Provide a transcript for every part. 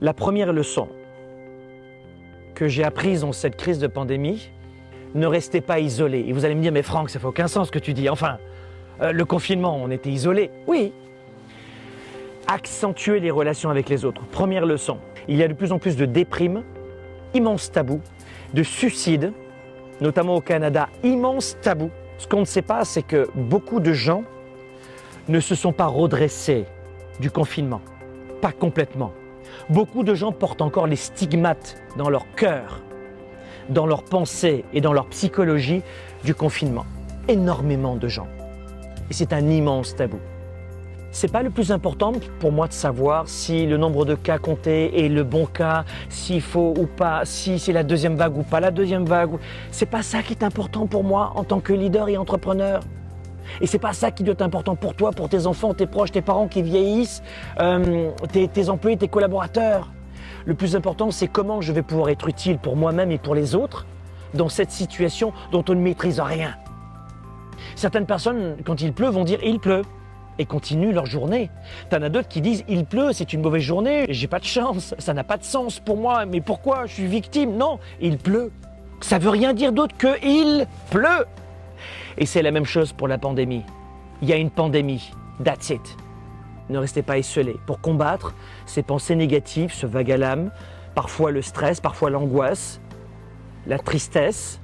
La première leçon que j'ai apprise dans cette crise de pandémie, ne restez pas isolés. Et vous allez me dire, mais Franck, ça fait aucun sens ce que tu dis. Enfin, le confinement, on était isolés. Oui. Accentuer les relations avec les autres. Première leçon. Il y a de plus en plus de déprimes, immense tabou, de suicides, notamment au Canada, immense tabou. Ce qu'on ne sait pas, c'est que beaucoup de gens ne se sont pas redressés du confinement. Pas complètement. Beaucoup de gens portent encore les stigmates dans leur cœur, dans leurs pensées et dans leur psychologie du confinement. Énormément de gens. Et c'est un immense tabou. C'est pas le plus important pour moi de savoir si le nombre de cas comptés est le bon cas, s'il faut ou pas, si c'est la deuxième vague ou pas la deuxième vague. C'est pas ça qui est important pour moi en tant que leader et entrepreneur. Et c'est pas ça qui doit être important pour toi, pour tes enfants, tes proches, tes parents qui vieillissent, tes employés, tes collaborateurs. Le plus important, c'est comment je vais pouvoir être utile pour moi-même et pour les autres dans cette situation dont on ne maîtrise rien. Certaines personnes, quand il pleut, vont dire « il pleut » et continuent leur journée. T'en as d'autres qui disent « il pleut, c'est une mauvaise journée, j'ai pas de chance, ça n'a pas de sens pour moi, mais pourquoi? Je suis victime. » Non, il pleut. Ça veut rien dire d'autre que « il pleut ». Et c'est la même chose pour la pandémie. Il y a une pandémie, that's it. Ne restez pas isolés. Pour combattre ces pensées négatives, ce vague à l'âme, parfois le stress, parfois l'angoisse, la tristesse.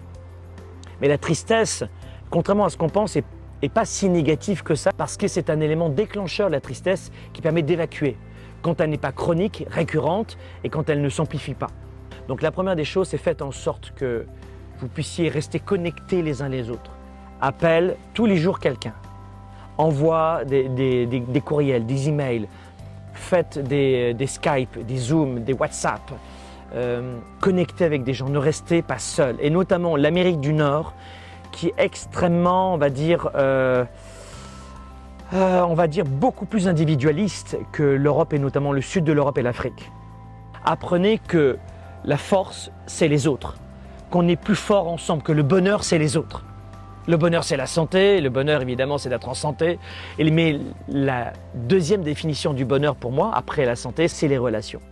Mais la tristesse, contrairement à ce qu'on pense, est pas si négative que ça, parce que c'est un élément déclencheur, la tristesse, qui permet d'évacuer quand elle n'est pas chronique, récurrente et quand elle ne s'amplifie pas. Donc la première des choses, c'est faites en sorte que vous puissiez rester connectés les uns les autres. Appelle tous les jours quelqu'un. Envoie des courriels, des emails. Faites des Skype, des Zoom, des WhatsApp. Connectez avec des gens. Ne restez pas seuls. Et notamment l'Amérique du Nord, qui est extrêmement, on va dire beaucoup plus individualiste que l'Europe et notamment le sud de l'Europe et l'Afrique. Apprenez que la force, c'est les autres. Qu'on est plus fort ensemble, que le bonheur, c'est les autres. Le bonheur, c'est la santé. Le bonheur, évidemment, c'est d'être en santé. Mais la deuxième définition du bonheur pour moi, après la santé, c'est les relations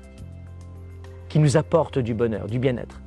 qui nous apportent du bonheur, du bien-être.